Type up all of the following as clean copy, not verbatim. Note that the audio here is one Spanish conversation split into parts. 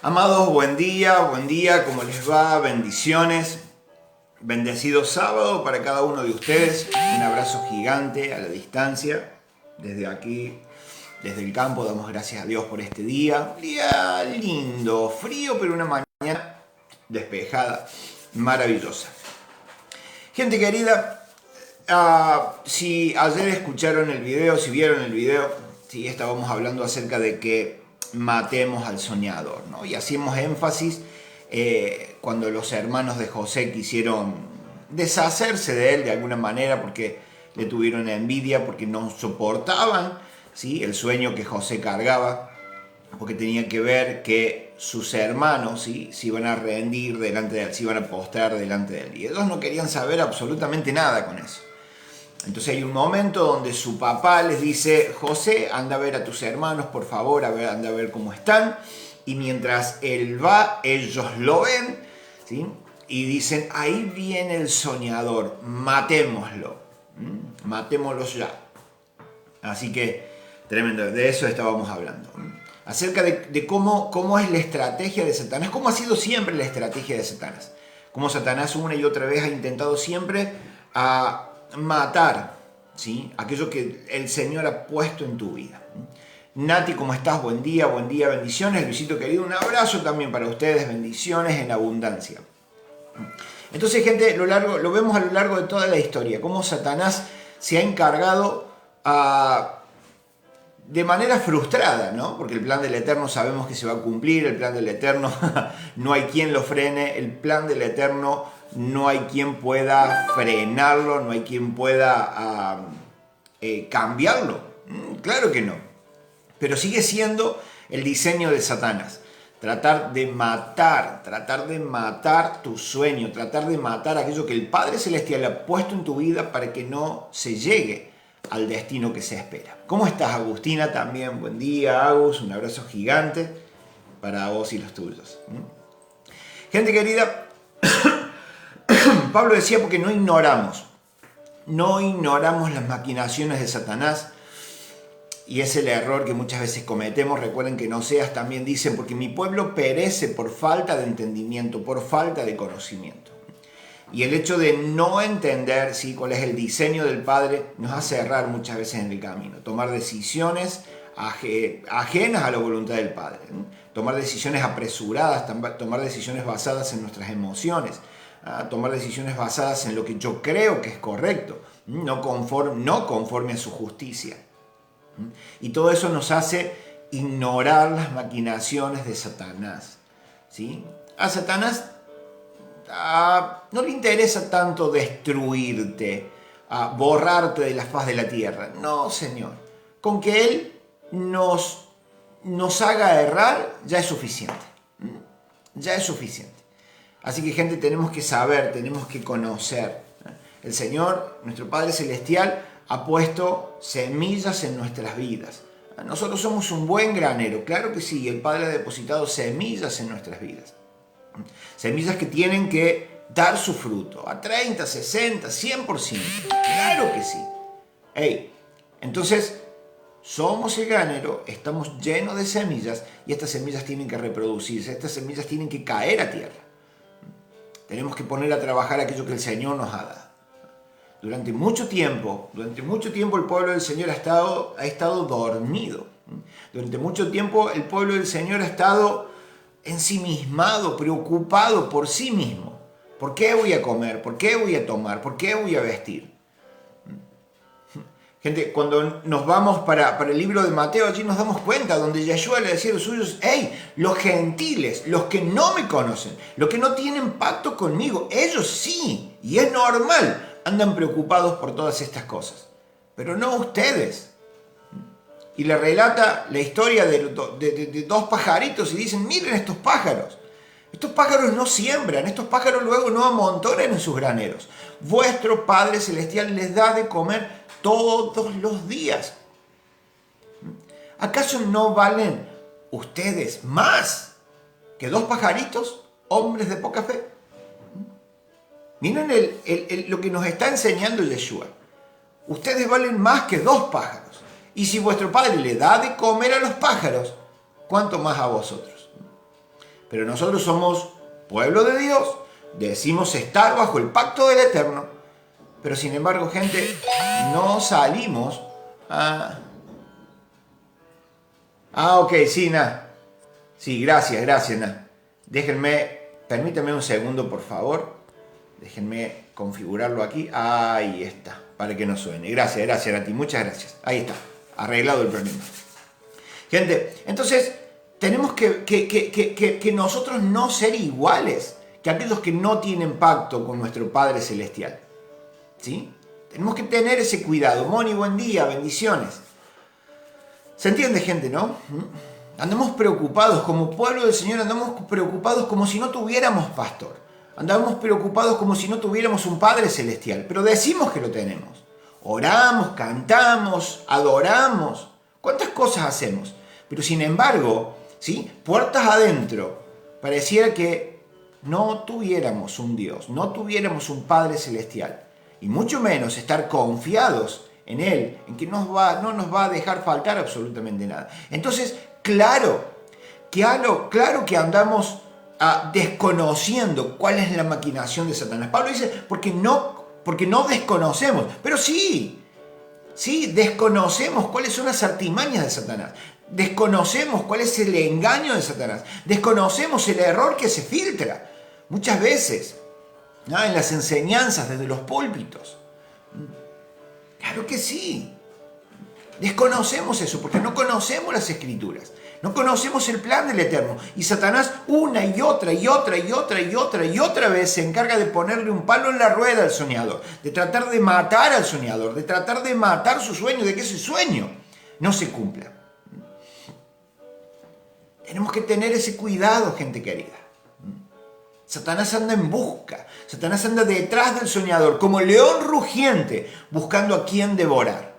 Amados, buen día, ¿cómo les va? Bendiciones, bendecido sábado para cada uno de ustedes, un abrazo gigante a la distancia, desde aquí, desde el campo, damos gracias a Dios por este día, un día lindo, frío, pero una mañana despejada, maravillosa. Gente querida, si ayer escucharon el video, si vieron el video, sí, estábamos hablando acerca de que matemos al soñador, ¿no? Y hacíamos énfasis cuando los hermanos de José quisieron deshacerse de él de alguna manera porque le tuvieron envidia, porque no soportaban, ¿sí?, el sueño que José cargaba, porque tenía que ver que sus hermanos, ¿sí?, se iban a rendir delante de él, se iban a postrar delante de él. Y ellos no querían saber absolutamente nada con eso. Entonces hay un momento donde su papá les dice: José, anda a ver a tus hermanos, por favor, anda a ver cómo están. Y mientras él va, ellos lo ven, ¿sí?, y dicen: ahí viene el soñador, matémoslo, matémoslo ya. Así que, tremendo, de eso estábamos hablando. Acerca de cómo es la estrategia de Satanás, cómo ha sido siempre la estrategia de Satanás. Cómo Satanás una y otra vez ha intentado siempre a matar, ¿sí?, aquello que el Señor ha puesto en tu vida. Nati, ¿cómo estás? Buen día, bendiciones. Luisito querido, un abrazo también para ustedes, bendiciones en abundancia. Entonces, gente, lo vemos a lo largo de toda la historia, cómo Satanás se ha encargado de manera frustrada, ¿no? Porque el plan del Eterno sabemos que se va a cumplir, el plan del Eterno no hay quien lo frene, el plan del Eterno no hay quien pueda frenarlo, no hay quien pueda cambiarlo. Claro que no. Pero sigue siendo el diseño de Satanás. Tratar de matar tu sueño, tratar de matar aquello que el Padre Celestial ha puesto en tu vida para que no se llegue al destino que se espera. ¿Cómo estás, Agustina? También, buen día, Agus, un abrazo gigante para vos y los tuyos. Gente querida, Pablo decía porque no ignoramos las maquinaciones de Satanás, y es el error que muchas veces cometemos. Recuerden que en Oseas también dicen: porque mi pueblo perece por falta de entendimiento, por falta de conocimiento. Y el hecho de no entender, ¿sí?, cuál es el diseño del Padre nos hace errar muchas veces en el camino, tomar decisiones ajenas a la voluntad del Padre, tomar decisiones apresuradas, tomar decisiones basadas en nuestras emociones, tomar decisiones basadas en lo que yo creo que es correcto, no conforme a su justicia. Y todo eso nos hace ignorar las maquinaciones de Satanás, ¿sí? A Satanás no le interesa tanto destruirte, borrarte de la faz de la tierra. No, Señor. Con que Él nos haga errar ya es suficiente. Ya es suficiente. Así que, gente, tenemos que saber, tenemos que conocer. El Señor, nuestro Padre Celestial, ha puesto semillas en nuestras vidas. Nosotros somos un buen granero, claro que sí, el Padre ha depositado semillas en nuestras vidas. Semillas que tienen que dar su fruto, a 30, 60, 100%, claro que sí. Entonces, somos el granero, estamos llenos de semillas, y estas semillas tienen que reproducirse, estas semillas tienen que caer a tierra. Tenemos que poner a trabajar aquello que el Señor nos ha dado. Durante mucho tiempo el pueblo del Señor ha estado dormido. Durante mucho tiempo el pueblo del Señor ha estado ensimismado, preocupado por sí mismo. ¿Por qué voy a comer? ¿Por qué voy a tomar? ¿Por qué voy a vestir? Gente, cuando nos vamos para el libro de Mateo, allí nos damos cuenta donde Yeshua le decía a los suyos: los gentiles, los que no me conocen, los que no tienen pacto conmigo, ellos sí, y es normal, andan preocupados por todas estas cosas, pero no ustedes. Y le relata la historia de dos pajaritos y dicen: miren estos pájaros no siembran, estos pájaros luego no amontonan en sus graneros. Vuestro Padre Celestial les da de comer todos los días. ¿Acaso no valen ustedes más que dos pajaritos, hombres de poca fe? Miren lo que nos está enseñando Yeshua. Ustedes valen más que dos pájaros. Y si vuestro Padre le da de comer a los pájaros, ¿cuánto más a vosotros? Pero nosotros somos pueblo de Dios, decimos estar bajo el pacto del Eterno, pero sin embargo, gente, no salimos a... ok, sí, Sí, gracias, permítanme un segundo, por favor. Déjenme configurarlo aquí. Ahí está, para que no suene. Gracias, Nati, muchas gracias. Ahí está, arreglado el problema. Gente, entonces, tenemos que nosotros no ser iguales que aquellos que no tienen pacto con nuestro Padre Celestial. ¿Sí? Tenemos que tener ese cuidado. Moni, buen día, bendiciones. ¿Se entiende, gente, no? Andamos preocupados, como pueblo del Señor, andamos preocupados como si no tuviéramos pastor. Andamos preocupados como si no tuviéramos un Padre Celestial, pero decimos que lo tenemos. Oramos, cantamos, adoramos. ¿Cuántas cosas hacemos? Pero sin embargo, ¿sí? Puertas adentro, pareciera que no tuviéramos un Dios, no tuviéramos un Padre Celestial. Y mucho menos estar confiados en Él, en que no nos va a dejar faltar absolutamente nada. Entonces, claro que andamos desconociendo cuál es la maquinación de Satanás. Pablo dice, porque no desconocemos, pero sí, desconocemos cuáles son las artimañas de Satanás, desconocemos cuál es el engaño de Satanás, desconocemos el error que se filtra muchas veces en las enseñanzas desde los púlpitos. Claro que sí. Desconocemos eso porque no conocemos las Escrituras. No conocemos el plan del Eterno. Y Satanás una y otra vez se encarga de ponerle un palo en la rueda al soñador. De tratar de matar al soñador. De tratar de matar su sueño. De que ese sueño no se cumpla. Tenemos que tener ese cuidado, gente querida. Satanás anda en busca. Satanás anda detrás del soñador, como león rugiente, buscando a quien devorar.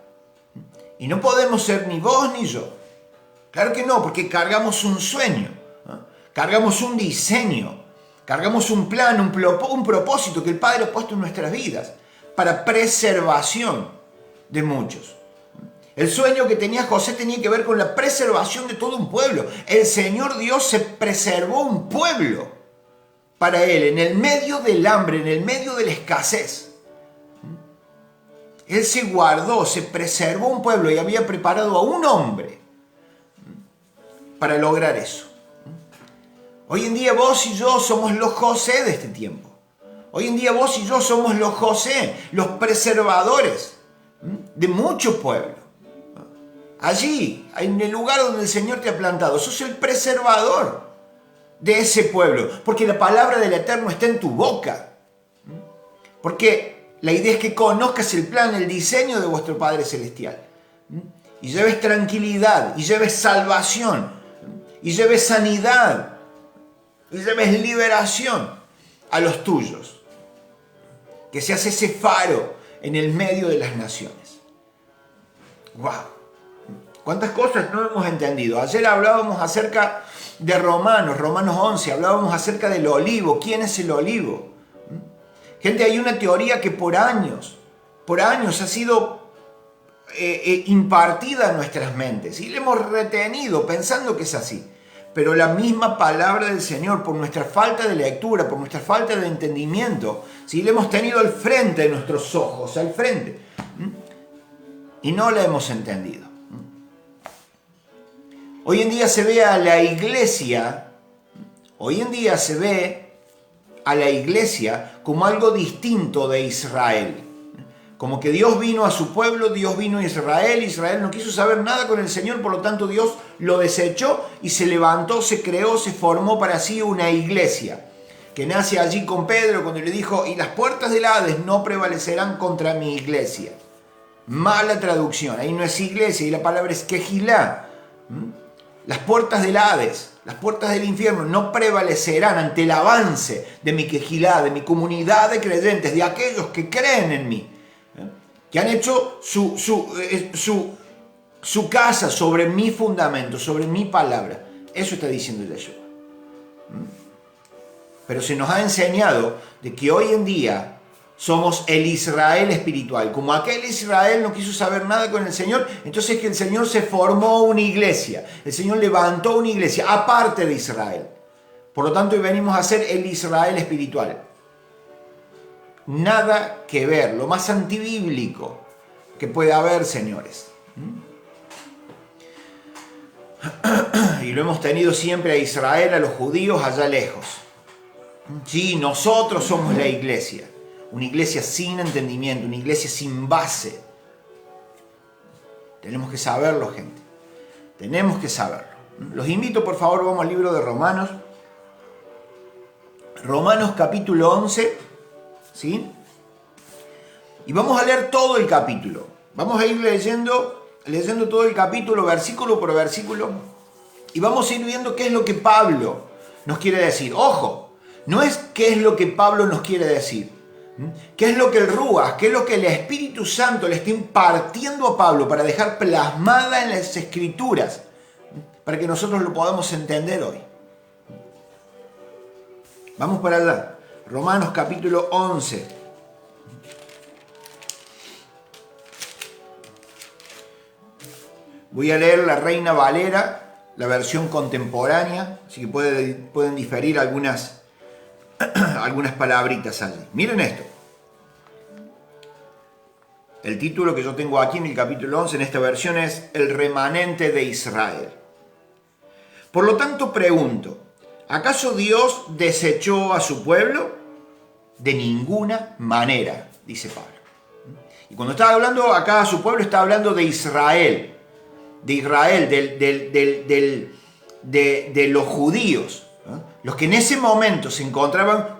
Y no podemos ser ni vos ni yo. Claro que no, porque cargamos un sueño, cargamos un diseño, cargamos un plan, un propósito que el Padre ha puesto en nuestras vidas para preservación de muchos. El sueño que tenía José tenía que ver con la preservación de todo un pueblo. El Señor Dios se preservó un pueblo para él, en el medio del hambre, en el medio de la escasez. Él se guardó, se preservó un pueblo y había preparado a un hombre para lograr eso. Hoy en día vos y yo somos los José de este tiempo. Hoy en día vos y yo somos los José, los preservadores de mucho pueblo. Allí, en el lugar donde el Señor te ha plantado, sos el preservador de ese pueblo, porque la palabra del Eterno está en tu boca. Porque la idea es que conozcas el plan, el diseño de vuestro Padre Celestial. Y lleves tranquilidad, y lleves salvación, y lleves sanidad, y lleves liberación a los tuyos. Que seas ese faro en el medio de las naciones. ¡Wow! ¿Cuántas cosas no hemos entendido? Ayer hablábamos acerca de Romanos 11, hablábamos acerca del olivo. ¿Quién es el olivo? Gente, hay una teoría que por años ha sido impartida en nuestras mentes y la hemos retenido pensando que es así. Pero la misma palabra del Señor, por nuestra falta de lectura, por nuestra falta de entendimiento, ¿sí? La hemos tenido al frente de nuestros ojos, al frente, y no la hemos entendido. Hoy en día se ve a la iglesia como algo distinto de Israel. Como que Dios vino a su pueblo, Dios vino a Israel, Israel no quiso saber nada con el Señor, por lo tanto Dios lo desechó y se levantó, se creó, se formó para sí una iglesia. Que nace allí con Pedro cuando le dijo, y las puertas del Hades no prevalecerán contra mi iglesia. Mala traducción, ahí no es iglesia y la palabra es quejilá. Las puertas del Hades, las puertas del infierno no prevalecerán ante el avance de mi quejilá, de mi comunidad de creyentes, de aquellos que creen en mí, que han hecho su casa sobre mi fundamento, sobre mi palabra. Eso está diciendo Yeshua. Pero se nos ha enseñado de que hoy en día somos el Israel espiritual. Como aquel Israel no quiso saber nada con el Señor, entonces que el Señor se formó una iglesia. El Señor levantó una iglesia aparte de Israel. Por lo tanto, hoy venimos a ser el Israel espiritual. Nada que ver, lo más antibíblico que puede haber, señores. Y lo hemos tenido siempre a Israel, a los judíos allá lejos. Sí, nosotros somos la iglesia. Una iglesia sin entendimiento, una iglesia sin base. Tenemos que saberlo, gente. Tenemos que saberlo. Los invito, por favor, vamos al libro de Romanos. Romanos capítulo 11, ¿sí? Y vamos a leer todo el capítulo. Vamos a ir leyendo todo el capítulo, versículo por versículo. Y vamos a ir viendo qué es lo que Pablo nos quiere decir. Ojo, no es qué es lo que Pablo nos quiere decir. ¿Qué es lo que el Ruach, qué es lo que el Espíritu Santo le está impartiendo a Pablo para dejar plasmada en las Escrituras, para que nosotros lo podamos entender hoy? Vamos para allá. Romanos capítulo 11. Voy a leer la Reina Valera, la versión contemporánea, así que pueden diferir algunas palabritas allí. Miren esto. El título que yo tengo aquí en el capítulo 11, en esta versión, es El remanente de Israel. Por lo tanto, pregunto, ¿acaso Dios desechó a su pueblo? De ninguna manera, dice Pablo. Y cuando está hablando acá a su pueblo, está hablando de Israel. De Israel, de los judíos. Los que en ese momento se encontraban,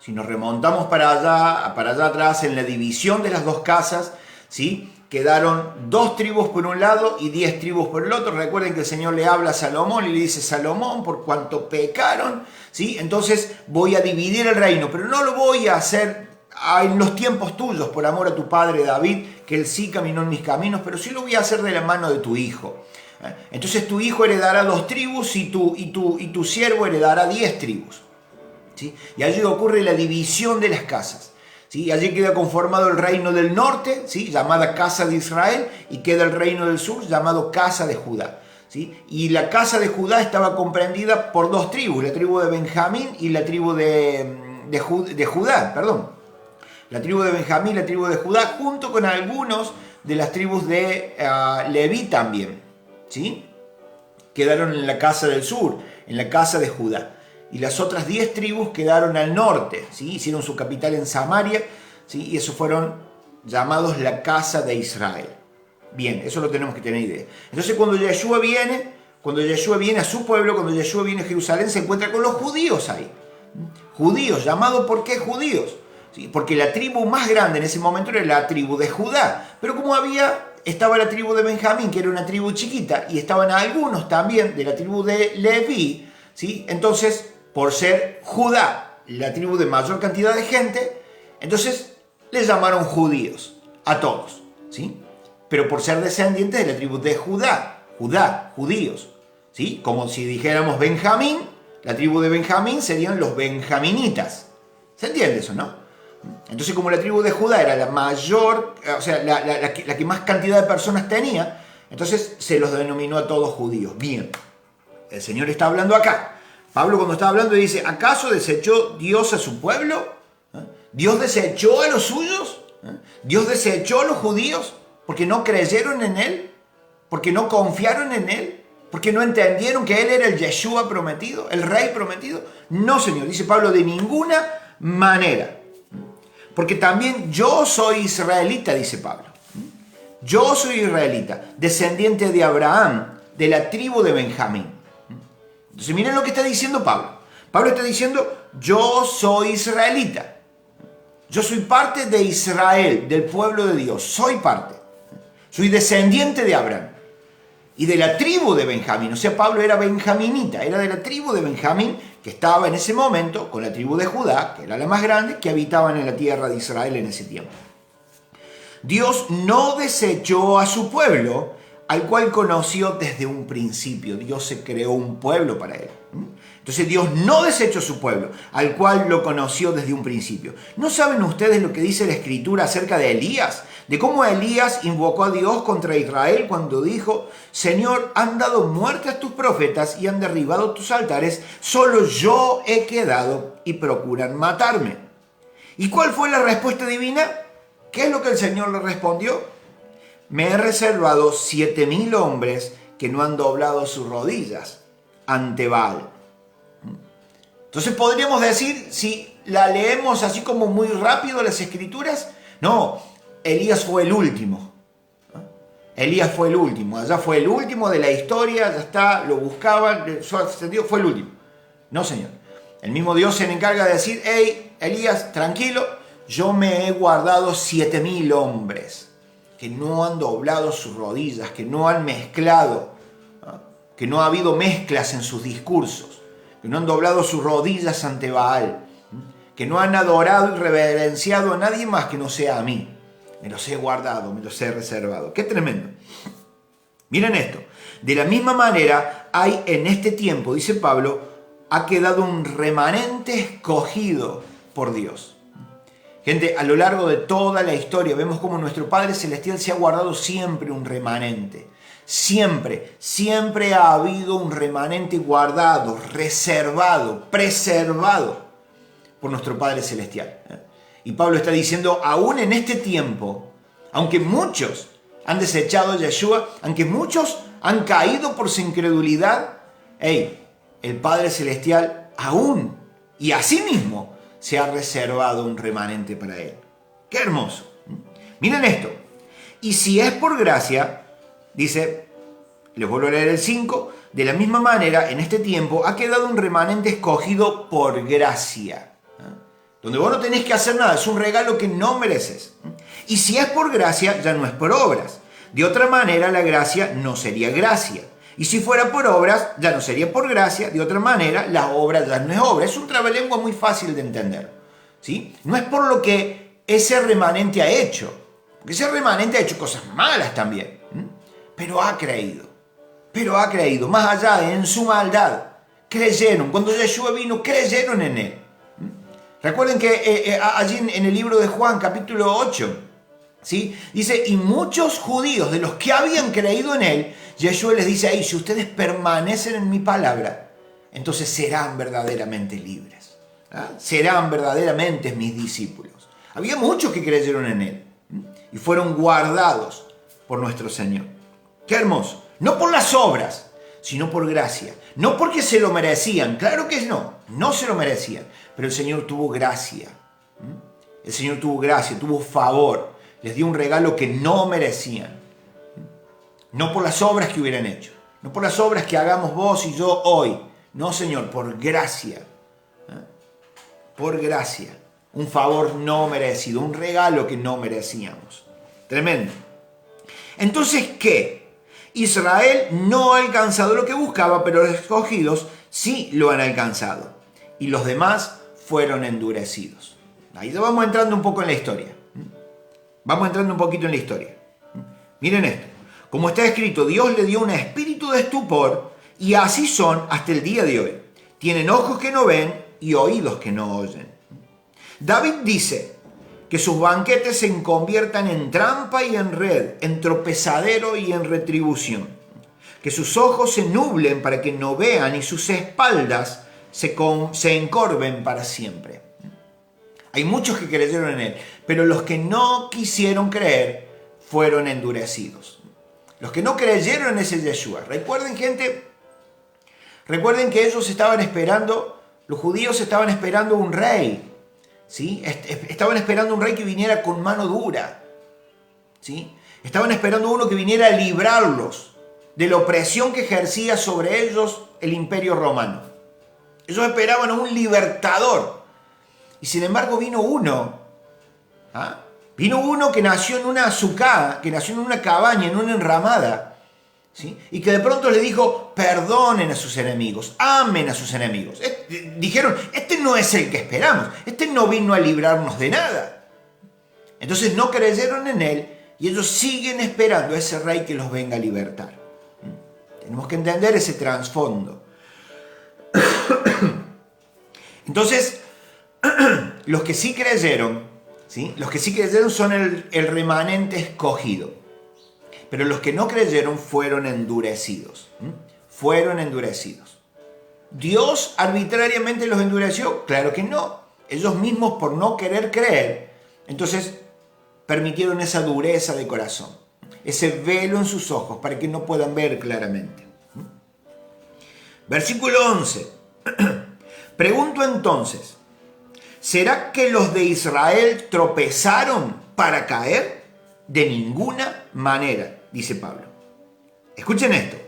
si nos remontamos para allá atrás, en la división de las dos casas, ¿sí? Quedaron 2 tribus por un lado y 10 tribus por el otro. Recuerden que el Señor le habla a Salomón y le dice: Salomón, por cuanto pecaron, ¿sí? Entonces voy a dividir el reino, pero no lo voy a hacer en los tiempos tuyos, por amor a tu padre David, que él sí caminó en mis caminos, pero sí lo voy a hacer de la mano de tu hijo. Entonces tu hijo heredará 2 tribus y tu siervo heredará 10 tribus. ¿Sí? Y allí ocurre la división de las casas. ¿Sí? Allí queda conformado el reino del norte, ¿sí? Llamada casa de Israel, y queda el reino del sur, llamado casa de Judá. ¿Sí? Y la casa de Judá estaba comprendida por 2 tribus, la tribu de Benjamín y la tribu de Judá, perdón. La tribu de Benjamín, la tribu de Judá, junto con algunos de las tribus de Leví también. ¿Sí? Quedaron en la casa del sur, en la casa de Judá. Y las otras 10 tribus quedaron al norte, ¿sí? Hicieron su capital en Samaria, ¿sí? Y esos fueron llamados la casa de Israel. Bien, eso lo tenemos que tener idea. Entonces cuando Yeshua viene a su pueblo, cuando Yeshua viene a Jerusalén, se encuentra con los judíos ahí. Judíos, llamados ¿por qué judíos? ¿Sí? Porque la tribu más grande en ese momento era la tribu de Judá. Pero como estaba la tribu de Benjamín, que era una tribu chiquita, y estaban algunos también de la tribu de Leví, ¿sí? Entonces, por ser Judá la tribu de mayor cantidad de gente, entonces les llamaron judíos a todos, ¿sí? Pero por ser descendientes de la tribu de Judá, judíos, ¿sí? Como si dijéramos Benjamín, la tribu de Benjamín serían los benjaminitas. ¿Se entiende eso, no? Entonces, como la tribu de Judá era la mayor, o sea, la que más cantidad de personas tenía, entonces se los denominó a todos judíos. Bien, el Señor está hablando acá. Pablo, cuando está hablando, dice: ¿acaso desechó Dios a su pueblo? ¿Dios desechó a los suyos? ¿Dios desechó a los judíos porque no creyeron en Él? ¿Porque no confiaron en Él? ¿Porque no entendieron que Él era el Yeshua prometido, el Rey prometido? No, Señor, dice Pablo, de ninguna manera. Porque también yo soy israelita, dice Pablo. Yo soy israelita, descendiente de Abraham, de la tribu de Benjamín. Entonces miren lo que está diciendo Pablo. Pablo está diciendo: yo soy israelita. Yo soy parte de Israel, del pueblo de Dios. Soy parte. Soy descendiente de Abraham y de la tribu de Benjamín. O sea, Pablo era benjaminita, era de la tribu de Benjamín, que estaba en ese momento con la tribu de Judá, que era la más grande, que habitaban en la tierra de Israel en ese tiempo. Dios no desechó a su pueblo, al cual conoció desde un principio. Dios se creó un pueblo para él. Entonces Dios no desechó su pueblo, al cual lo conoció desde un principio. ¿No saben ustedes lo que dice la Escritura acerca de Elías? De cómo Elías invocó a Dios contra Israel cuando dijo: Señor, han dado muerte a tus profetas y han derribado tus altares, solo yo he quedado y procuran matarme. ¿Y cuál fue la respuesta divina? ¿Qué es lo que el Señor le respondió? Me he reservado 7,000 hombres que no han doblado sus rodillas ante Baal. Entonces podríamos decir, si la leemos así como muy rápido las Escrituras, no, Elías fue el último. Elías fue el último, allá fue el último de la historia, ya está, lo buscaban, su ascendió, fue el último. No, Señor. El mismo Dios se encarga de decir: hey, Elías, tranquilo, yo me he guardado 7,000 hombres que no han doblado sus rodillas, que no han mezclado, que no ha habido mezclas en sus discursos, que no han doblado sus rodillas ante Baal, que no han adorado y reverenciado a nadie más que no sea a mí. Me los he guardado, me los he reservado. ¡Qué tremendo! Miren esto. De la misma manera, hay en este tiempo, dice Pablo, ha quedado un remanente escogido por Dios. Gente, a lo largo de toda la historia vemos cómo nuestro Padre Celestial se ha guardado siempre un remanente. Siempre, siempre ha habido un remanente guardado, reservado, preservado por nuestro Padre Celestial. Y Pablo está diciendo, aún en este tiempo, aunque muchos han desechado a Yeshua, aunque muchos han caído por su incredulidad, el Padre Celestial aún y asimismo se ha reservado un remanente para él. ¡Qué hermoso! Miren esto. Y si es por gracia, dice, les vuelvo a leer el 5, de la misma manera, en este tiempo ha quedado un remanente escogido por gracia. Donde vos no tenés que hacer nada, es un regalo que no mereces. Y si es por gracia, ya no es por obras. De otra manera, la gracia no sería gracia. Y si fuera por obras, ya no sería por gracia. De otra manera, la obra ya no es obra. Es un trabalengua muy fácil de entender, ¿sí? No es por lo que ese remanente ha hecho. Porque ese remanente ha hecho cosas malas también. Pero ha creído. Más allá, en su maldad, creyeron. Cuando Yeshua vino, creyeron en él. Recuerden que allí en el libro de Juan, capítulo 8, ¿sí? Dice, y muchos judíos de los que habían creído en él, Yeshua les dice ahí, si ustedes permanecen en mi palabra, entonces serán verdaderamente libres. Serán verdaderamente mis discípulos. Había muchos que creyeron en él y fueron guardados por nuestro Señor. ¡Qué hermoso! No por las obras, sino por gracia. No porque se lo merecían, claro que no se lo merecían, pero el Señor tuvo gracia. El Señor tuvo gracia, tuvo favor, les dio un regalo que no merecían. No por las obras que hubieran hecho, no por las obras que hagamos vos y yo hoy. No, Señor, por gracia. Por gracia. Un favor no merecido, un regalo que no merecíamos. Tremendo. Entonces, ¿qué? Israel no ha alcanzado lo que buscaba, pero los escogidos sí lo han alcanzado. Y los demás fueron endurecidos. Ahí vamos entrando un poco en la historia. Vamos entrando un poquito en la historia. Miren esto. Como está escrito, Dios le dio un espíritu de estupor y así son hasta el día de hoy. Tienen ojos que no ven y oídos que no oyen. David dice que sus banquetes se conviertan en trampa y en red, en tropezadero y en retribución. Que sus ojos se nublen para que no vean y sus espaldas se encorven para siempre. Hay muchos que creyeron en él, pero los que no quisieron creer fueron endurecidos. Los que no creyeron en ese Yeshua. Recuerden, gente, recuerden que ellos estaban esperando, los judíos estaban esperando un rey. ¿Sí? Estaban esperando un rey que viniera con mano dura. ¿Sí? Estaban esperando uno que viniera a librarlos de la opresión que ejercía sobre ellos el imperio romano. Ellos esperaban a un libertador. Y sin embargo vino uno. Vino uno que nació en una azucá, que nació en una cabaña, en una enramada. ¿Sí? Y que de pronto le dijo, perdonen a sus enemigos, amen a sus enemigos. Dijeron, este no es el que esperamos, este no vino a librarnos de nada. Entonces no creyeron en él Y ellos siguen esperando a ese rey que los venga a libertar. Tenemos que entender ese trasfondo. Entonces, los que sí creyeron, ¿sí? Los que sí creyeron son el remanente escogido. Pero los que no creyeron fueron endurecidos. Fueron endurecidos. ¿Dios arbitrariamente los endureció? Claro que no. Ellos mismos, por no querer creer, entonces permitieron esa dureza de corazón, ese velo en sus ojos para que no puedan ver claramente. Versículo 11. Pregunto entonces, ¿será que los de Israel tropezaron para caer? De ninguna manera, dice Pablo. Escuchen esto.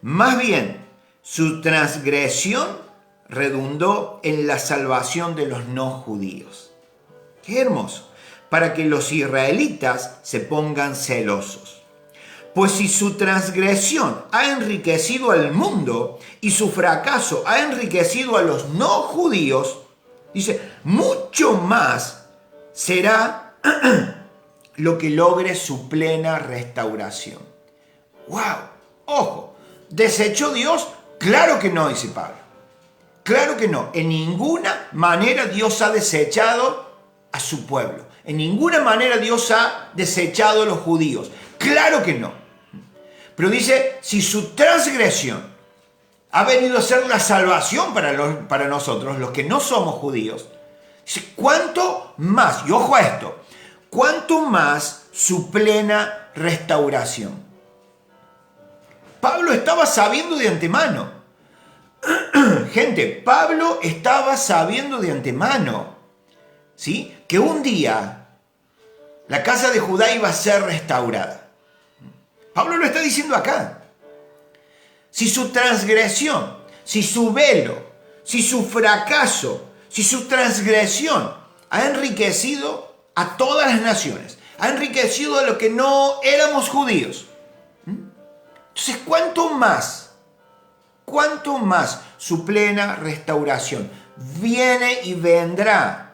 Más bien, su transgresión redundó en la salvación de los no judíos. ¡Qué hermoso! Para que los israelitas se pongan celosos. Pues si su transgresión ha enriquecido al mundo y su fracaso ha enriquecido a los no judíos, dice, mucho más será lo que logre su plena restauración. ¡Wow! ¡Ojo! ¿Desechó Dios? Claro que no, dice Pablo. Claro que no. En ninguna manera Dios ha desechado a su pueblo. En ninguna manera Dios ha desechado a los judíos. Claro que no. Pero dice, si su transgresión ha venido a ser la salvación para nosotros, los que no somos judíos, dice, ¿cuánto más? Y ojo a esto, ¿cuánto más su plena restauración? Pablo estaba sabiendo de antemano. Gente, Pablo estaba sabiendo de antemano, ¿sí?, que un día la casa de Judá iba a ser restaurada. Pablo lo está diciendo acá. Si su transgresión, si su velo, si su fracaso, si su transgresión ha enriquecido a todas las naciones, ha enriquecido a los que no éramos judíos, entonces ¿cuánto más su plena restauración? Viene y vendrá,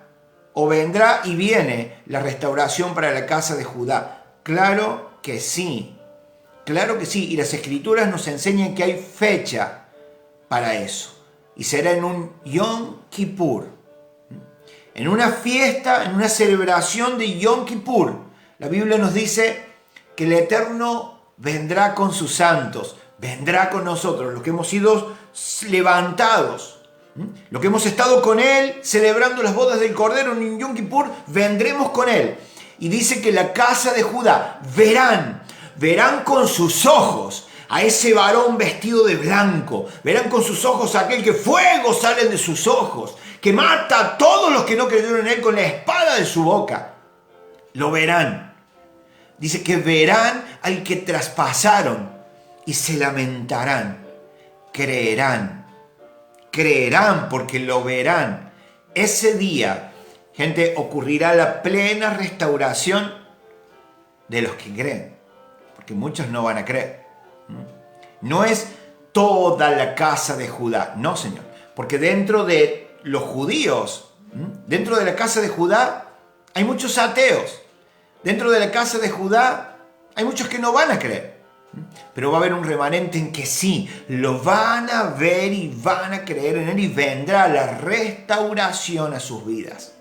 o vendrá y viene la restauración para la casa de Judá. Claro que sí, y las escrituras nos enseñan que hay fecha para eso, y será en un Yom Kippur, en una fiesta, en una celebración de Yom Kippur. La Biblia nos dice que el Eterno vendrá con sus santos, vendrá con nosotros, los que hemos sido levantados, los que hemos estado con Él celebrando las bodas del Cordero en Yom Kippur, vendremos con Él. Y dice que la casa de Judá verán con sus ojos a ese varón vestido de blanco, verán con sus ojos a aquel que fuego salen de sus ojos, que mata a todos los que no creyeron en Él con la espada de su boca. Lo verán. Dice que verán al que traspasaron y se lamentarán. Creerán porque lo verán. Ese día, gente, ocurrirá la plena restauración de los que creen, porque muchos no van a creer. No es toda la casa de Judá, no, Señor, porque dentro de los judíos, dentro de la casa de Judá hay muchos ateos. Dentro de la casa de Judá hay muchos que no van a creer. Pero va a haber un remanente en que sí, lo van a ver y van a creer en Él, y vendrá la restauración a sus vidas.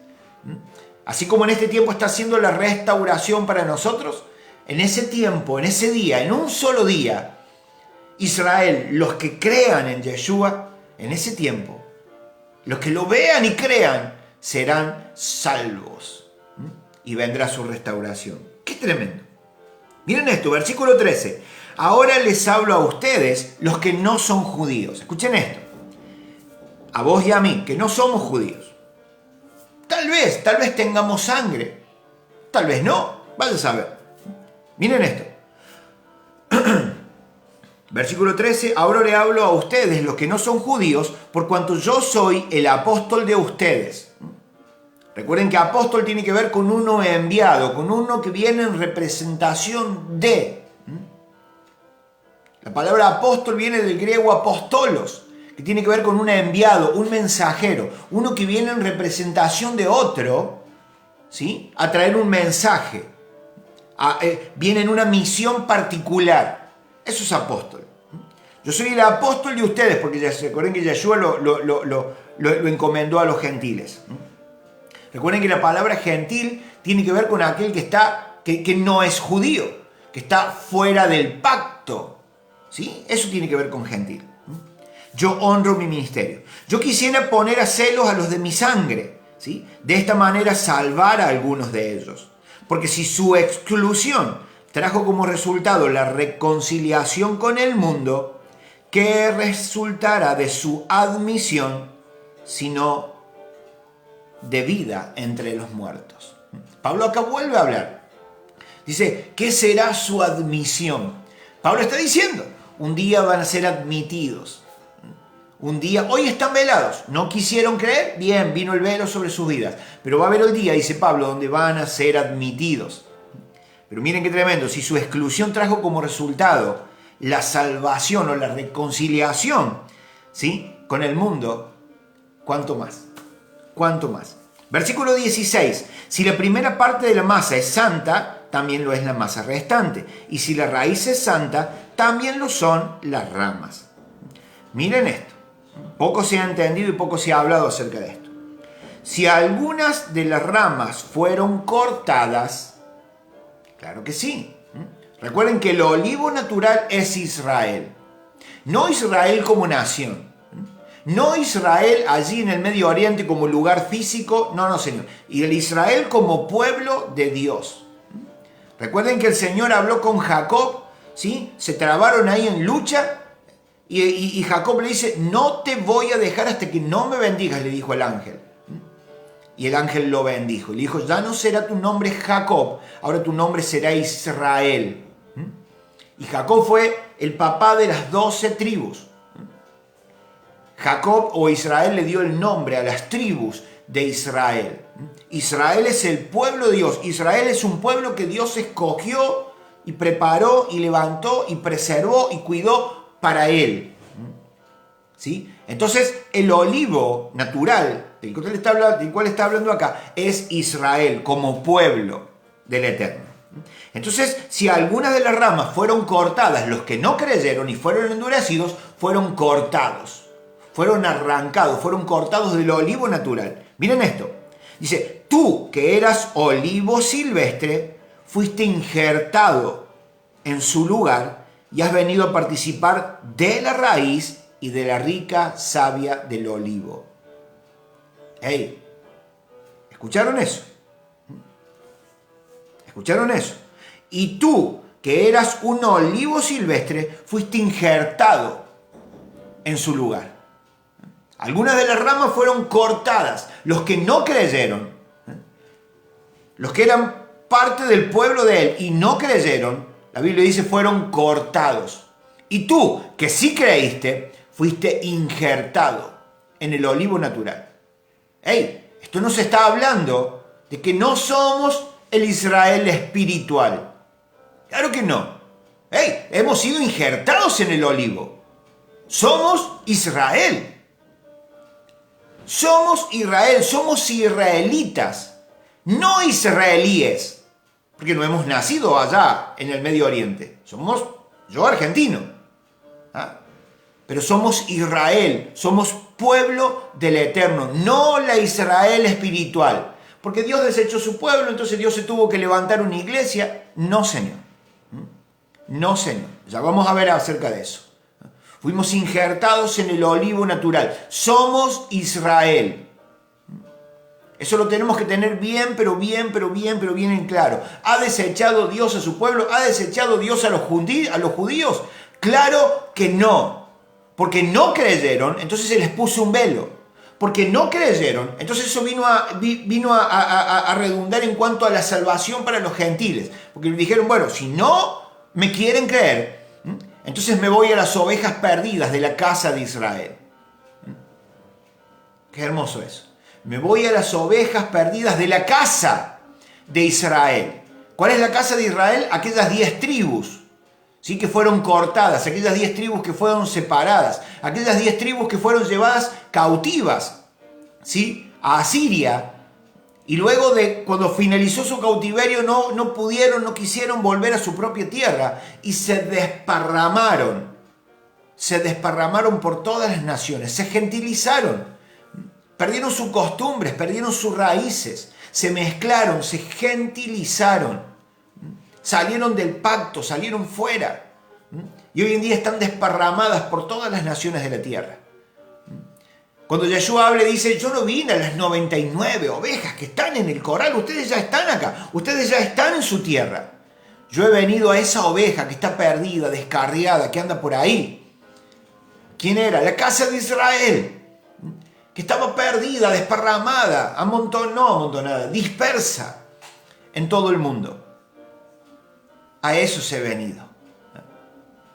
Así como en este tiempo está haciendo la restauración para nosotros, en ese tiempo, en ese día, en un solo día, Israel, los que crean en Yeshua, en ese tiempo, los que lo vean y crean, serán salvos. Y vendrá su restauración. ¡Qué tremendo! Miren esto, versículo 13. Ahora les hablo a ustedes, los que no son judíos. Escuchen esto. A vos y a mí, que no somos judíos. Tal vez tengamos sangre. Tal vez no. Vaya a saber. Miren esto. Versículo 13. Ahora le hablo a ustedes, los que no son judíos, por cuanto yo soy el apóstol de ustedes. Recuerden que apóstol tiene que ver con uno enviado, con uno que viene en representación de. La palabra apóstol viene del griego apostolos, que tiene que ver con un enviado, un mensajero, uno que viene en representación de otro, ¿sí?, a traer un mensaje. viene en una misión particular. Eso es apóstol. Yo soy el apóstol de ustedes, porque ya se recuerden que Yeshua lo encomendó a los gentiles. Recuerden que la palabra gentil tiene que ver con aquel que no es judío, que está fuera del pacto. ¿Sí? Eso tiene que ver con gentil. Yo honro mi ministerio. Yo quisiera poner a celos a los de mi sangre, ¿sí? De esta manera salvar a algunos de ellos. Porque si su exclusión trajo como resultado la reconciliación con el mundo, ¿qué resultará de su admisión sino de vida entre los muertos? Pablo acá vuelve a hablar. Dice, ¿qué será su admisión? Pablo está diciendo, un día van a ser admitidos. Un día, hoy están velados, no quisieron creer, bien, vino el velo sobre sus vidas. Pero va a haber el día, dice Pablo, donde van a ser admitidos. Pero miren qué tremendo, si su exclusión trajo como resultado la salvación o la reconciliación, ¿sí?, con el mundo, ¿cuánto más? ¿Cuánto más? Versículo 16, si la primera parte de la masa es santa, también lo es la masa restante. Y si la raíz es santa, también lo son las ramas. Miren esto. Poco se ha entendido y poco se ha hablado acerca de esto. Si algunas de las ramas fueron cortadas, claro que sí. Recuerden que el olivo natural es Israel. No Israel como nación. No Israel allí en el Medio Oriente como lugar físico. No, no, Señor. Y el Israel como pueblo de Dios. Recuerden que el Señor habló con Jacob, ¿sí? Se trabaron ahí en lucha. Y Jacob le dice, no te voy a dejar hasta que no me bendigas, le dijo el ángel. Y el ángel lo bendijo. Y le dijo, ya no será tu nombre Jacob, ahora tu nombre será Israel. Y Jacob fue el papá de las 12 tribus. Jacob o Israel le dio el nombre a las tribus de Israel. Israel es el pueblo de Dios. Israel es un pueblo que Dios escogió y preparó y levantó y preservó y cuidó para él. ¿Sí? Entonces el olivo natural del cual está hablando acá es Israel como pueblo del Eterno. Entonces, si algunas de las ramas fueron cortadas, los que no creyeron y fueron endurecidos, fueron cortados, fueron arrancados, fueron cortados del olivo natural. Miren esto. Dice, tú que eras olivo silvestre, fuiste injertado en su lugar y has venido a participar de la raíz y de la rica savia del olivo. Hey, ¿escucharon eso? ¿Escucharon eso? Y tú, que eras un olivo silvestre, fuiste injertado en su lugar. Algunas de las ramas fueron cortadas. Los que no creyeron, los que eran parte del pueblo de él y no creyeron, la Biblia dice, fueron cortados. Y tú, que sí creíste, fuiste injertado en el olivo natural. Hey, esto no se está hablando de que no somos el Israel espiritual. Claro que no. Hey, hemos sido injertados en el olivo. Somos Israel. Somos Israel, somos israelitas, no israelíes, porque no hemos nacido allá en el Medio Oriente. Somos, yo argentino, ¿ah? Pero somos Israel, somos pueblo del Eterno, no la Israel espiritual. Porque Dios desechó su pueblo, entonces Dios se tuvo que levantar una iglesia. No, Señor. No, Señor. Ya vamos a ver acerca de eso. Fuimos injertados en el olivo natural. Somos Israel. Eso lo tenemos que tener bien en claro. ¿Ha desechado Dios a su pueblo? ¿Ha desechado Dios a los judíos? Claro que no. Porque no creyeron, entonces se les puso un velo. Porque no creyeron, entonces eso vino a redundar en cuanto a la salvación para los gentiles. Porque dijeron, bueno, si no me quieren creer, entonces me voy a las ovejas perdidas de la casa de Israel. Qué hermoso eso. Me voy a las ovejas perdidas de la casa de Israel. ¿Cuál es la casa de Israel? Aquellas 10 tribus, ¿sí?, que fueron cortadas, aquellas 10 tribus que fueron separadas, aquellas 10 tribus que fueron llevadas cautivas, ¿sí?, a Asiria Y luego de cuando finalizó su cautiverio no quisieron volver a su propia tierra y se desparramaron por todas las naciones, se gentilizaron, perdieron sus costumbres, perdieron sus raíces, se mezclaron, se gentilizaron, salieron del pacto, salieron fuera y hoy en día están desparramadas por todas las naciones de la tierra. Cuando Yeshua habla, dice, yo no vine a las 99 ovejas que están en el corral, ustedes ya están acá, ustedes ya están en su tierra. Yo he venido a esa oveja que está perdida, descarriada, que anda por ahí. ¿Quién era? La casa de Israel, que estaba perdida, desparramada, amontonada, dispersa en todo el mundo. A eso se he venido.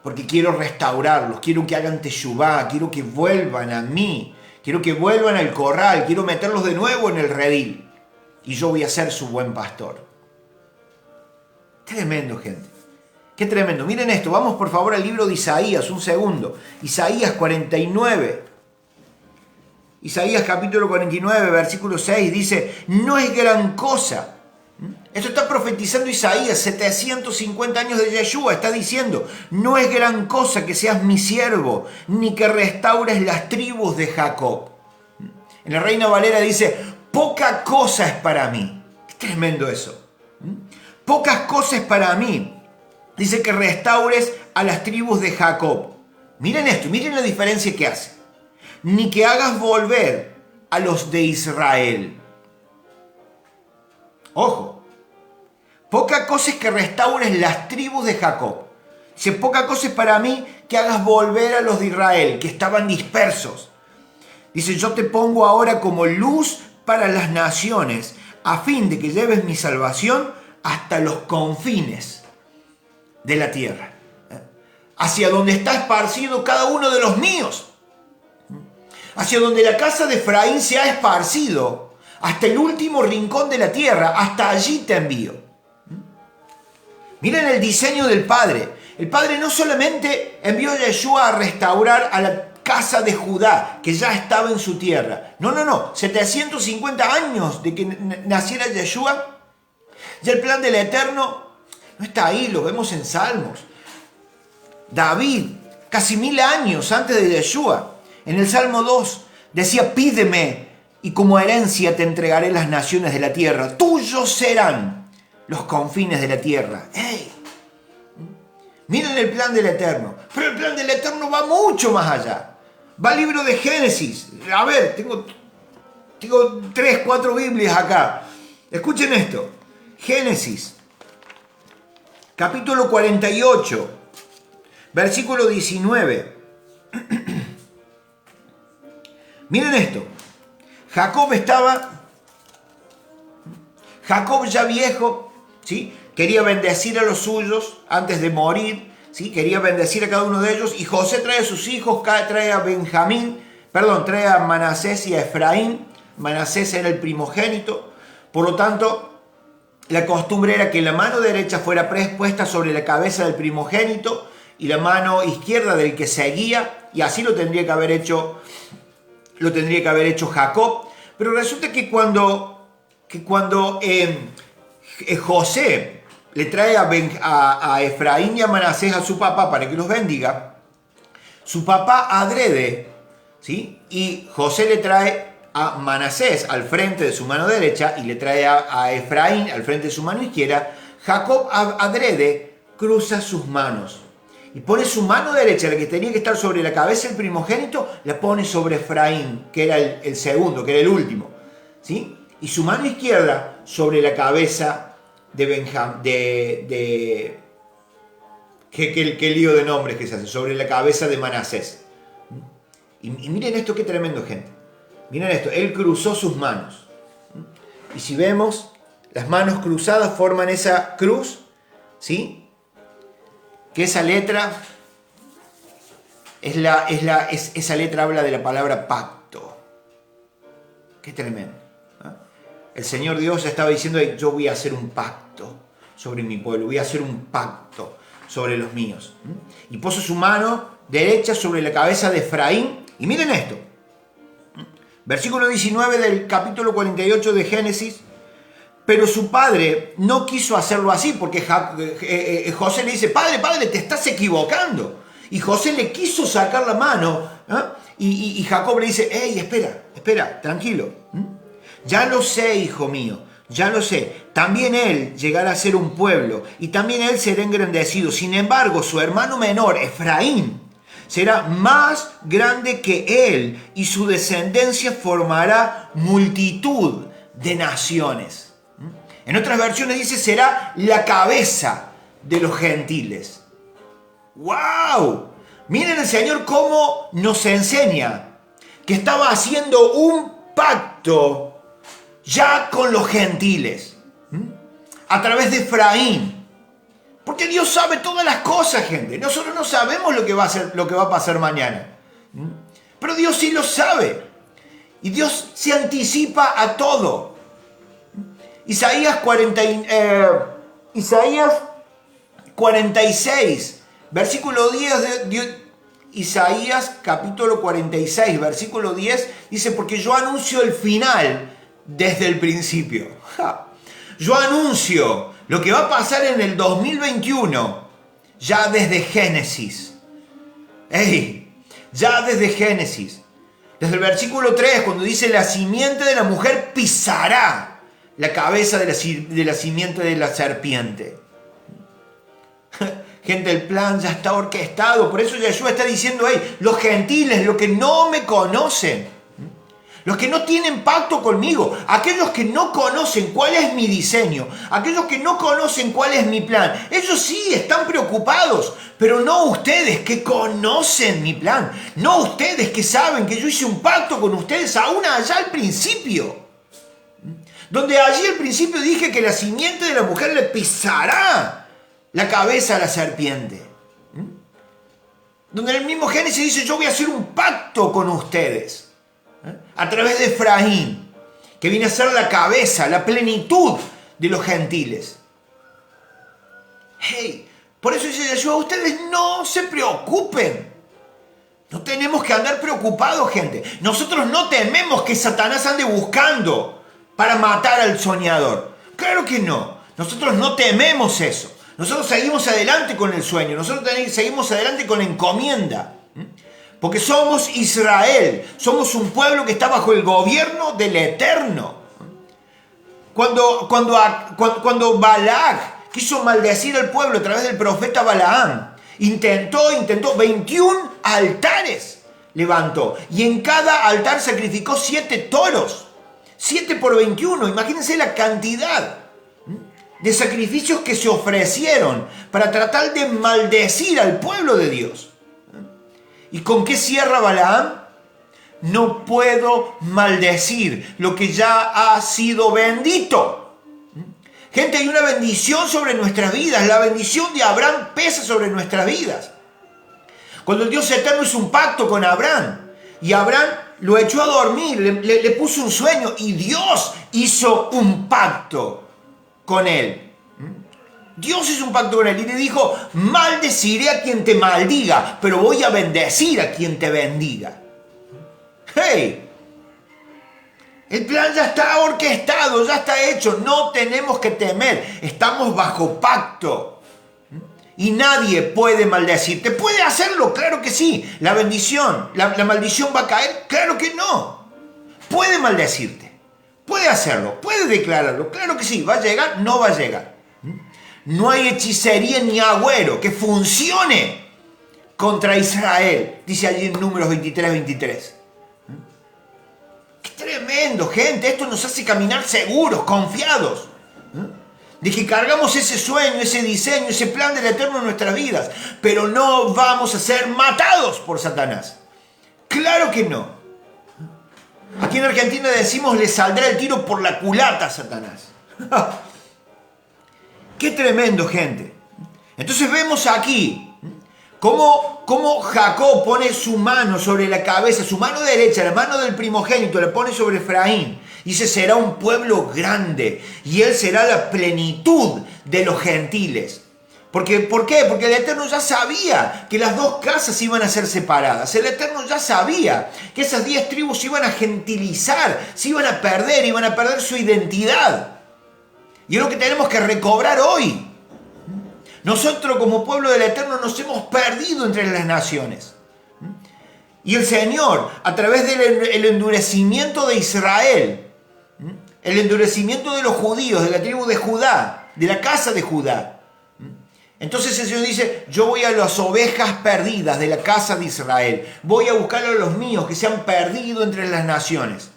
Porque quiero restaurarlos, quiero que hagan teshuvá, quiero que vuelvan a mí. Quiero que vuelvan al corral, quiero meterlos de nuevo en el redil. Y yo voy a ser su buen pastor. Tremendo, gente. Qué tremendo. Miren esto, vamos por favor al libro de Isaías, un segundo. Isaías 49. Isaías capítulo 49, versículo 6, dice, no es gran cosa. Esto está profetizando Isaías, 750 años de Yeshua, está diciendo, no es gran cosa que seas mi siervo, ni que restaures las tribus de Jacob. En la Reina Valera dice, poca cosa es para mí. Qué tremendo eso. Pocas cosas para mí. Dice que restaures a las tribus de Jacob. Miren esto, miren la diferencia que hace. Ni que hagas volver a los de Israel. Ojo. Poca cosa es que restaures las tribus de Jacob. Dice, poca cosa es para mí que hagas volver a los de Israel, que estaban dispersos. Dice, yo te pongo ahora como luz para las naciones, a fin de que lleves mi salvación hasta los confines de la tierra. Hacia donde está esparcido cada uno de los míos. Hacia donde la casa de Efraín se ha esparcido, hasta el último rincón de la tierra, hasta allí te envío. Miren el diseño del Padre. El Padre no solamente envió a Yeshua a restaurar a la casa de Judá, que ya estaba en su tierra. No. 750 años de que naciera Yeshua. Ya el plan del Eterno no está ahí, lo vemos en Salmos. David, casi 1000 años antes de Yeshua, en el Salmo 2, decía, pídeme y como herencia te entregaré las naciones de la tierra. Tuyos serán los confines de la tierra. ¡Ey! Miren el plan del Eterno. Pero el plan del Eterno va mucho más allá. Va al libro de Génesis. A ver, tengo 3, 4 Biblias acá. Escuchen esto. Génesis, capítulo 48, versículo 19. Miren esto. Jacob ya viejo, ¿sí? Quería bendecir a los suyos antes de morir, ¿sí? Quería bendecir a cada uno de ellos. Y José trae a sus hijos, trae a Manasés y a Efraín. Manasés era el primogénito. Por lo tanto, la costumbre era que la mano derecha fuera puesta sobre la cabeza del primogénito y la mano izquierda del que seguía. Y así lo tendría que haber hecho Jacob. Pero resulta que cuando José le trae a Efraín y a Manasés a su papá para que los bendiga, su papá adrede, ¿sí? Y José le trae a Manasés al frente de su mano derecha y le trae a Efraín al frente de su mano izquierda. Jacob adrede cruza sus manos y pone su mano derecha, la que tenía que estar sobre la cabeza del primogénito, la pone sobre Efraín, que era el segundo, que era el último, ¿sí? Y su mano izquierda sobre la cabeza de Benjamín, qué lío de nombres que se hace, sobre la cabeza de Manasés. Y miren esto, qué tremendo, gente. Miren esto, él cruzó sus manos. Y si vemos, las manos cruzadas forman esa cruz, ¿sí? Que esa letra, esa letra habla de la palabra pacto. Qué tremendo. El Señor Dios estaba diciendo, yo voy a hacer un pacto sobre mi pueblo, voy a hacer un pacto sobre los míos. Y puso su mano derecha sobre la cabeza de Efraín. Y miren esto. Versículo 19 del capítulo 48 de Génesis. Pero su padre no quiso hacerlo así porque José le dice, padre, te estás equivocando. Y José le quiso sacar la mano, ¿eh? Y Jacob le dice, hey, espera, tranquilo. Ya lo sé, hijo mío, ya lo sé. También él llegará a ser un pueblo y también él será engrandecido. Sin embargo, su hermano menor, Efraín, será más grande que él y su descendencia formará multitud de naciones. En otras versiones dice, será la cabeza de los gentiles. ¡Wow! Miren el Señor cómo nos enseña que estaba haciendo un pacto ya con los gentiles, a través de Efraín. Porque Dios sabe todas las cosas, gente. Nosotros no sabemos lo que va a pasar mañana. Pero Dios sí lo sabe. Y Dios se anticipa a todo. Isaías 46, versículo 10 Isaías capítulo 46, versículo 10, dice, porque yo anuncio el final desde el principio. Yo anuncio lo que va a pasar en el 2021, ya desde Génesis. Ya desde Génesis. Desde el versículo 3, cuando dice, la simiente de la mujer pisará la cabeza de la simiente de la serpiente. Gente, el plan ya está orquestado. Por eso Yeshua está diciendo, los gentiles, los que no me conocen, los que no tienen pacto conmigo, aquellos que no conocen cuál es mi diseño, aquellos que no conocen cuál es mi plan, ellos sí están preocupados, pero no ustedes que conocen mi plan, no ustedes que saben que yo hice un pacto con ustedes aún allá al principio. Donde allí al principio dije que la simiente de la mujer le pisará la cabeza a la serpiente. Donde en el mismo Génesis dice, yo voy a hacer un pacto con ustedes. A través de Efraín, que viene a ser la cabeza, la plenitud de los gentiles. Por eso dice Yeshua, ustedes no se preocupen. No tenemos que andar preocupados, gente. Nosotros no tememos que Satanás ande buscando para matar al soñador. Claro que no. Nosotros no tememos eso. Nosotros seguimos adelante con el sueño. Nosotros seguimos adelante con la encomienda. Porque somos Israel. Somos un pueblo que está bajo el gobierno del Eterno. Cuando Balac quiso maldecir al pueblo a través del profeta Balaam, intentó 21 altares levantó. Y en cada altar sacrificó 7 toros. 7 por 21, imagínense la cantidad de sacrificios que se ofrecieron para tratar de maldecir al pueblo de Dios. ¿Y con qué cierra Balaam? No puedo maldecir lo que ya ha sido bendito. Gente, hay una bendición sobre nuestras vidas. La bendición de Abraham pesa sobre nuestras vidas. Cuando el Dios eterno hizo un pacto con Abraham, y Abraham lo echó a dormir, le puso un sueño y Dios hizo un pacto con él. Dios hizo un pacto con él y le dijo, maldeciré a quien te maldiga, pero voy a bendecir a quien te bendiga. El plan ya está orquestado, ya está hecho, no tenemos que temer, estamos bajo pacto. Y nadie puede maldecirte. ¿Puede hacerlo? Claro que sí. La bendición, la maldición va a caer. Claro que no. Puede maldecirte. Puede hacerlo. Puede declararlo. Claro que sí. ¿Va a llegar? No va a llegar. No hay hechicería ni agüero que funcione contra Israel. Dice allí en Números 23. ¡Qué tremendo, gente! Esto nos hace caminar seguros, confiados. De que cargamos ese sueño, ese diseño, ese plan del Eterno en nuestras vidas. Pero no vamos a ser matados por Satanás. Claro que no. Aquí en Argentina decimos, le saldrá el tiro por la culata a Satanás. ¡Qué tremendo, gente! Entonces vemos aquí cómo Jacob pone su mano sobre la cabeza, su mano derecha, la mano del primogénito, la pone sobre Efraín. Dice, será un pueblo grande y él será la plenitud de los gentiles. ¿Por qué? Porque el Eterno ya sabía que las dos casas iban a ser separadas. El Eterno ya sabía que esas 10 tribus se iban a gentilizar, se iban a perder su identidad. Y es lo que tenemos que recobrar hoy. Nosotros como pueblo del Eterno nos hemos perdido entre las naciones. Y el Señor, a través del endurecimiento de Israel, el endurecimiento de los judíos, de la tribu de Judá, de la casa de Judá. Entonces el Señor dice, yo voy a las ovejas perdidas de la casa de Israel. Voy a buscar a los míos que se han perdido entre las naciones.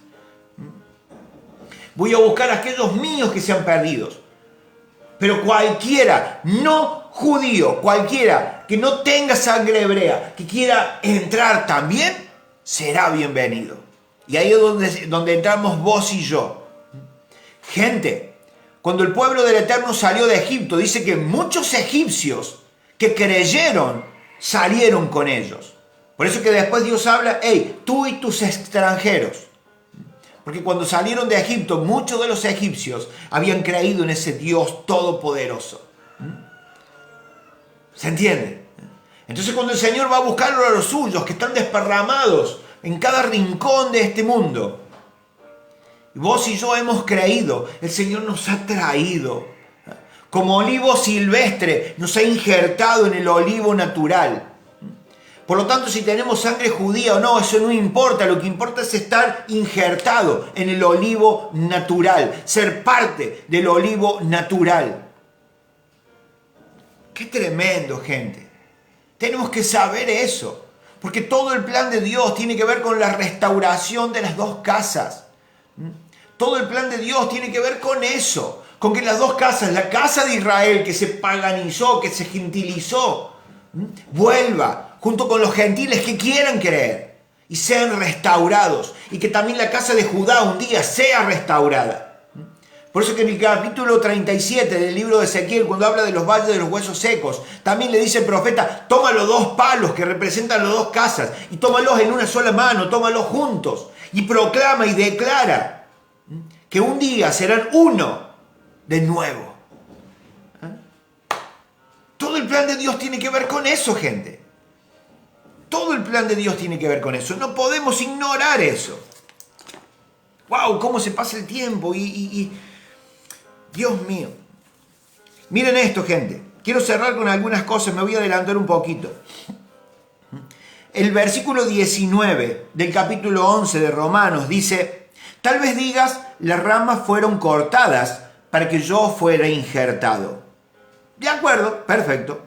Voy a buscar a aquellos míos que se han perdido. Pero cualquiera no judío, cualquiera que no tenga sangre hebrea, que quiera entrar también, será bienvenido. Y ahí es donde entramos vos y yo. Gente, cuando el pueblo del Eterno salió de Egipto, dice que muchos egipcios que creyeron salieron con ellos. Por eso que después Dios habla, hey, tú y tus extranjeros. Porque cuando salieron de Egipto, muchos de los egipcios habían creído en ese Dios todopoderoso. ¿Se entiende? Entonces cuando el Señor va a buscar a los suyos que están desparramados en cada rincón de este mundo, y vos y yo hemos creído, el Señor nos ha traído. Como olivo silvestre, nos ha injertado en el olivo natural. Por lo tanto, si tenemos sangre judía o no, eso no importa. Lo que importa es estar injertado en el olivo natural, ser parte del olivo natural. ¡Qué tremendo, gente! Tenemos que saber eso, porque todo el plan de Dios tiene que ver con la restauración de las dos casas. Todo el plan de Dios tiene que ver con eso, con que las dos casas, la casa de Israel que se paganizó, que se gentilizó, vuelva junto con los gentiles que quieran creer y sean restaurados, y que también la casa de Judá un día sea restaurada. Por eso que en el capítulo 37 del libro de Ezequiel, cuando habla de los valles de los huesos secos, también le dice el profeta, toma los dos palos que representan las dos casas y tómalos en una sola mano, tómalos juntos y proclama y declara que un día serán uno de nuevo. Todo el plan de Dios tiene que ver con eso, gente. Todo el plan de Dios tiene que ver con eso. No podemos ignorar eso. ¡Wow! ¿Cómo se pasa el tiempo? Dios mío. Miren esto, gente. Quiero cerrar con algunas cosas. Me voy a adelantar un poquito. El versículo 19 del capítulo 11 de Romanos dice, tal vez digas, las ramas fueron cortadas para que yo fuera injertado. De acuerdo, perfecto.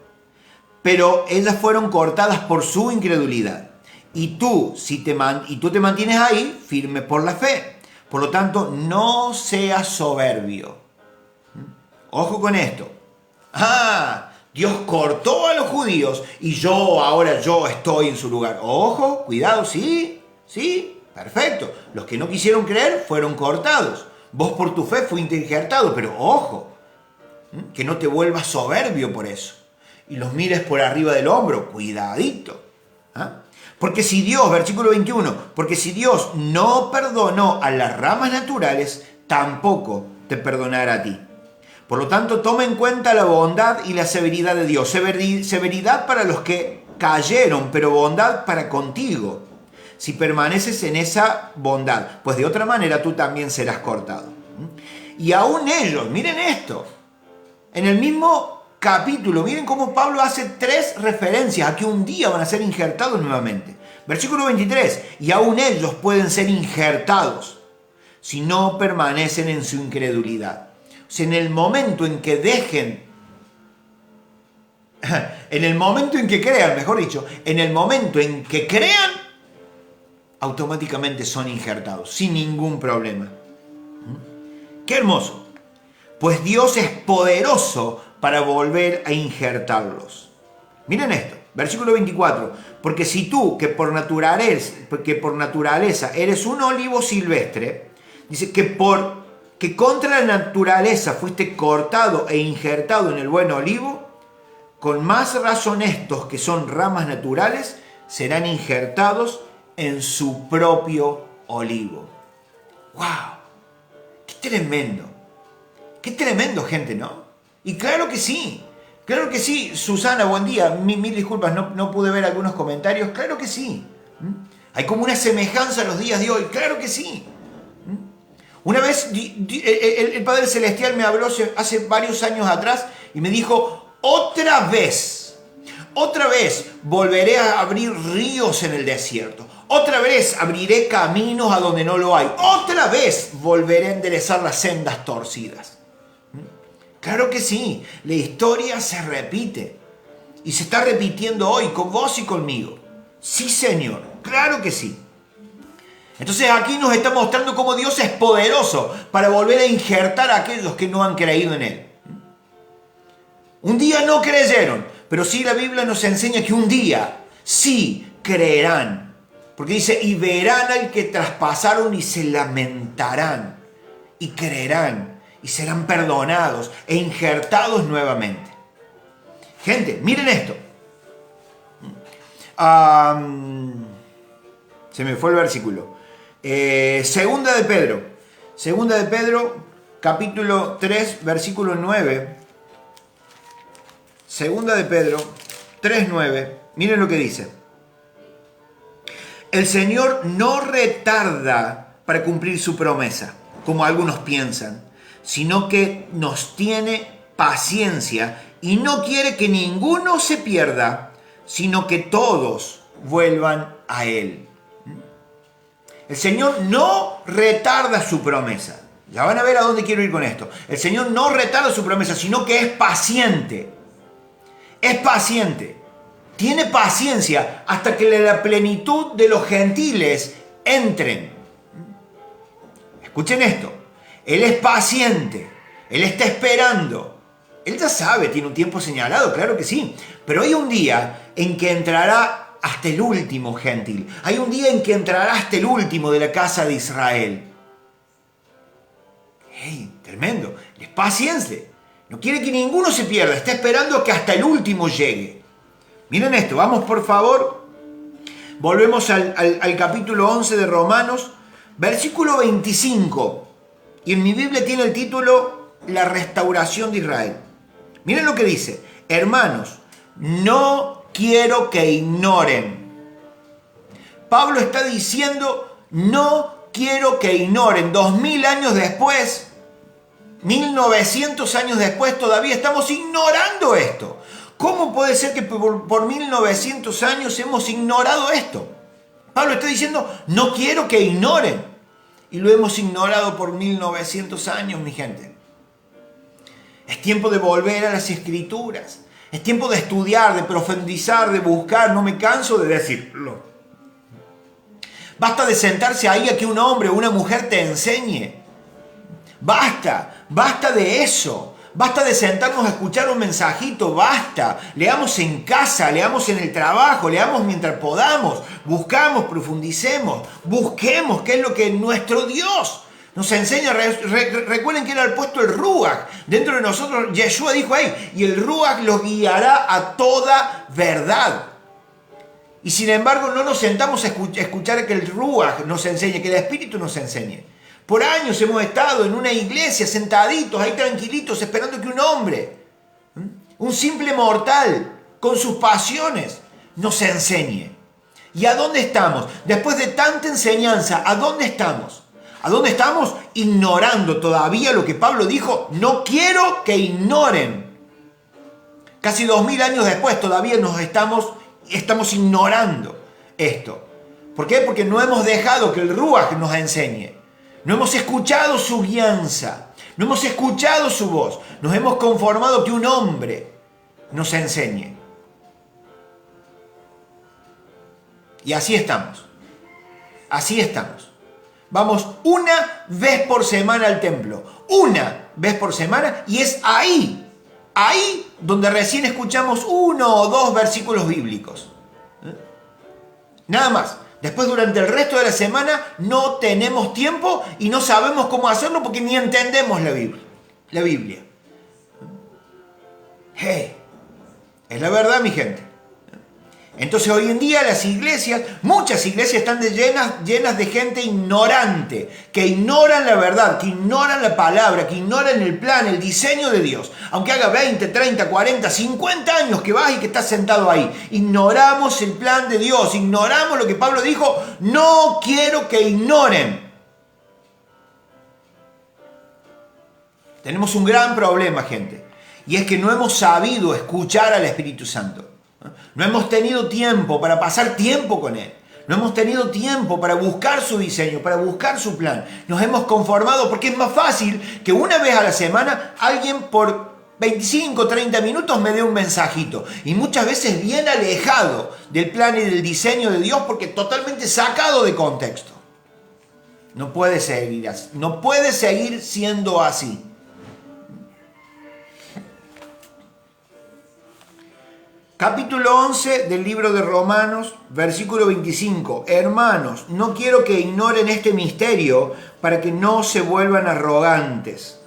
Pero ellas fueron cortadas por su incredulidad. Y tú te mantienes ahí firme por la fe. Por lo tanto, no seas soberbio. Ojo con esto. Dios cortó a los judíos y ahora yo estoy en su lugar. Ojo, cuidado, sí, perfecto. Los que no quisieron creer fueron cortados. Vos por tu fe fuiste injertado, pero ojo, que no te vuelvas soberbio por eso. Y los mires por arriba del hombro, cuidadito. Porque si Dios, versículo 21, porque si Dios no perdonó a las ramas naturales, tampoco te perdonará a ti. Por lo tanto, toma en cuenta la bondad y la severidad de Dios. Severidad para los que cayeron, pero bondad para contigo. Si permaneces en esa bondad, pues de otra manera tú también serás cortado. Y aún ellos, miren esto, en el mismo capítulo, miren cómo Pablo hace 3 referencias a que un día van a ser injertados nuevamente. Versículo 23, y aún ellos pueden ser injertados si no permanecen en su incredulidad. O sea, en el momento en que crean, mejor dicho, en el momento en que crean, automáticamente son injertados, sin ningún problema. ¡Qué hermoso! Pues Dios es poderoso para volver a injertarlos. Miren esto, versículo 24. Porque si tú, que por naturaleza eres un olivo silvestre, dice que contra la naturaleza fuiste cortado e injertado en el buen olivo, con más razón estos que son ramas naturales serán injertados en su propio olivo. ¡Wow! ¡Qué tremendo! ¡Qué tremendo, gente!, ¿no? Y claro que sí. Susana, buen día. Mil disculpas, no pude ver algunos comentarios. Claro que sí. Hay como una semejanza a los días de hoy. Claro que sí. Una vez el Padre Celestial me habló hace varios años atrás y me dijo, otra vez volveré a abrir ríos en el desierto. Otra vez abriré caminos a donde no lo hay. Otra vez volveré a enderezar las sendas torcidas. Claro que sí, la historia se repite. Y se está repitiendo hoy con vos y conmigo. Sí, Señor, claro que sí. Entonces aquí nos está mostrando cómo Dios es poderoso para volver a injertar a aquellos que no han creído en Él. Un día no creyeron, pero sí la Biblia nos enseña que un día sí creerán. Porque dice, y verán al que traspasaron y se lamentarán. Y creerán y serán perdonados e injertados nuevamente. Gente, miren esto. Se me fue el versículo. Segunda de Pedro, capítulo 3, versículo 9. Segunda de Pedro 3, 9. Miren lo que dice. El Señor no retarda para cumplir su promesa, como algunos piensan, sino que nos tiene paciencia y no quiere que ninguno se pierda, sino que todos vuelvan a Él. El Señor no retarda su promesa. Ya van a ver a dónde quiero ir con esto. El Señor no retarda su promesa, sino que es paciente. Es paciente. Tiene paciencia hasta que la plenitud de los gentiles entren. Escuchen esto. Él es paciente. Él está esperando. Él ya sabe, tiene un tiempo señalado, claro que sí. Pero hay un día en que entrará hasta el último gentil. Hay un día en que entrará hasta el último de la casa de Israel. ¡Hey! Tremendo. Él es paciente. No quiere que ninguno se pierda. Está esperando que hasta el último llegue. Miren esto, vamos por favor, volvemos al capítulo 11 de Romanos, versículo 25, y en mi Biblia tiene el título La restauración de Israel. Miren lo que dice, hermanos, no quiero que ignoren. Pablo está diciendo, no quiero que ignoren, 2000 años después, 1900 años después, todavía estamos ignorando esto. ¿Cómo puede ser que por 1900 años hemos ignorado esto? Pablo está diciendo, no quiero que ignoren. Y lo hemos ignorado por 1900 años, mi gente. Es tiempo de volver a las Escrituras. Es tiempo de estudiar, de profundizar, de buscar. No me canso de decirlo. Basta de sentarse ahí a que un hombre o una mujer te enseñe. Basta de eso. Basta de sentarnos a escuchar un mensajito, basta. Leamos en casa, leamos en el trabajo, leamos mientras podamos. Buscamos, profundicemos, busquemos qué es lo que nuestro Dios nos enseña. Recuerden que Él ha puesto el Ruach dentro de nosotros. Yeshua dijo ahí, y el Ruach los guiará a toda verdad. Y sin embargo no nos sentamos a escuchar que el Ruach nos enseñe, que el Espíritu nos enseñe. Por años hemos estado en una iglesia sentaditos, ahí tranquilitos, esperando que un hombre, un simple mortal, con sus pasiones, nos enseñe. ¿Y a dónde estamos? Después de tanta enseñanza, ¿a dónde estamos? ¿A dónde estamos? Ignorando todavía lo que Pablo dijo, no quiero que ignoren. Casi 2000 años después todavía estamos ignorando esto. ¿Por qué? Porque no hemos dejado que el Ruach nos enseñe. No hemos escuchado su guianza, no hemos escuchado su voz, nos hemos conformado que un hombre nos enseñe. Y así estamos, Vamos una vez por semana al templo, una vez por semana, y es ahí donde recién escuchamos 1 o 2 versículos bíblicos. Nada más. Después, durante el resto de la semana, no tenemos tiempo y no sabemos cómo hacerlo porque ni entendemos la Biblia. Hey, es la verdad, mi gente. Entonces, hoy en día las iglesias, muchas iglesias están llenas de gente ignorante, que ignoran la verdad, que ignoran la palabra, que ignoran el plan, el diseño de Dios. Aunque haga 20, 30, 40, 50 años que vas y que estás sentado ahí. Ignoramos el plan de Dios, ignoramos lo que Pablo dijo, no quiero que ignoren. Tenemos un gran problema, gente. Y es que no hemos sabido escuchar al Espíritu Santo. No hemos tenido tiempo para pasar tiempo con Él. No hemos tenido tiempo para buscar su diseño, para buscar su plan. Nos hemos conformado porque es más fácil que una vez a la semana alguien por 25, 30 minutos me dé un mensajito. Y muchas veces bien alejado del plan y del diseño de Dios porque totalmente sacado de contexto. No puede seguir así. No puede seguir siendo así. Capítulo 11 del libro de Romanos, versículo 25. Hermanos, no quiero que ignoren este misterio para que no se vuelvan arrogantes.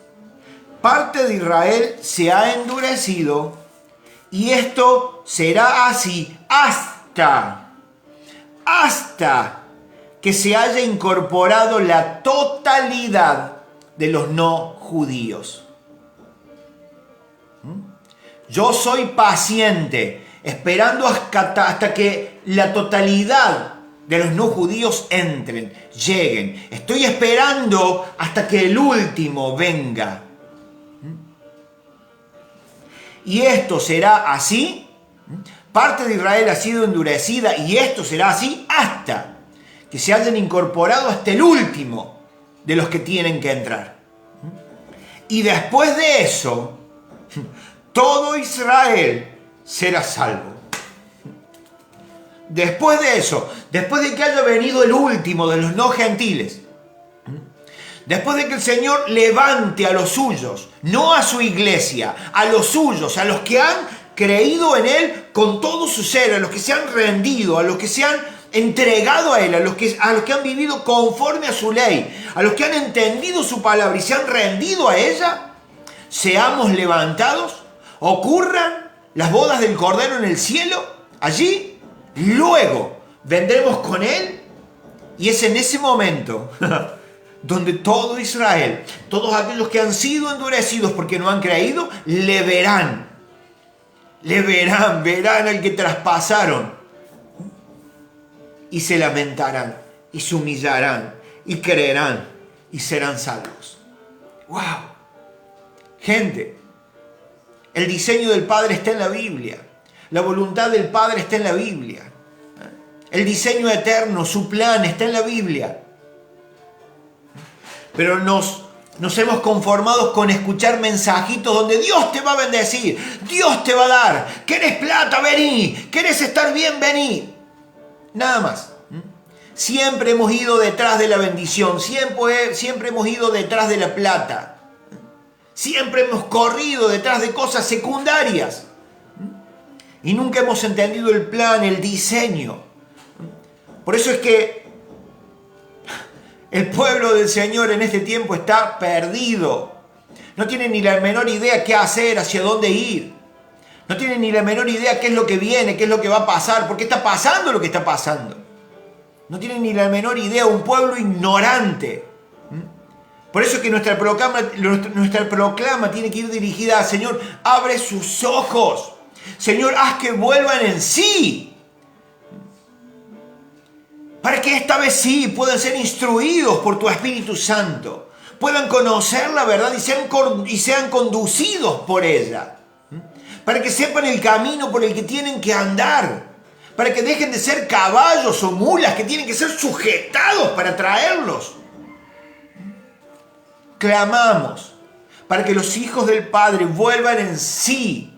Parte de Israel se ha endurecido y esto será así hasta que se haya incorporado la totalidad de los no judíos. Yo soy paciente, esperando hasta que la totalidad de los no judíos entren, lleguen. Estoy esperando hasta que el último venga. Y esto será así. Parte de Israel ha sido endurecida y esto será así hasta que se hayan incorporado hasta el último de los que tienen que entrar. Y después de eso, todo Israel será salvo. Después de eso, después de que haya venido el último de los no gentiles, después de que el Señor levante a los suyos, no a su iglesia, a los suyos, a los que han creído en Él con todo su ser, a los que se han rendido, a los que se han entregado a Él, a los que han vivido conforme a su ley, a los que han entendido su palabra y se han rendido a ella, seamos levantados. Ocurran las bodas del Cordero en el cielo, allí, luego vendremos con Él y es en ese momento donde todo Israel, todos aquellos que han sido endurecidos porque no han creído, verán al que traspasaron y se lamentarán y se humillarán y creerán y serán salvos. ¡Wow! Gente, el diseño del Padre está en la Biblia. La voluntad del Padre está en la Biblia. El diseño eterno, su plan está en la Biblia. Pero nos hemos conformado con escuchar mensajitos donde Dios te va a bendecir, Dios te va a dar. ¿Querés plata? Vení. ¿Querés estar bien? Vení. Nada más. Siempre hemos ido detrás de la bendición, siempre hemos ido detrás de la plata. Siempre hemos corrido detrás de cosas secundarias y nunca hemos entendido el plan, el diseño. Por eso es que el pueblo del Señor en este tiempo está perdido. No tiene ni la menor idea qué hacer, hacia dónde ir. No tiene ni la menor idea qué es lo que viene, qué es lo que va a pasar, por qué está pasando lo que está pasando. No tiene ni la menor idea, un pueblo ignorante. Por eso es que nuestra proclama tiene que ir dirigida al Señor. Abre sus ojos. Señor, haz que vuelvan en sí. Para que esta vez sí puedan ser instruidos por tu Espíritu Santo. Puedan conocer la verdad y sean conducidos por ella. Para que sepan el camino por el que tienen que andar. Para que dejen de ser caballos o mulas que tienen que ser sujetados para traerlos. Clamamos para que los hijos del Padre vuelvan en sí,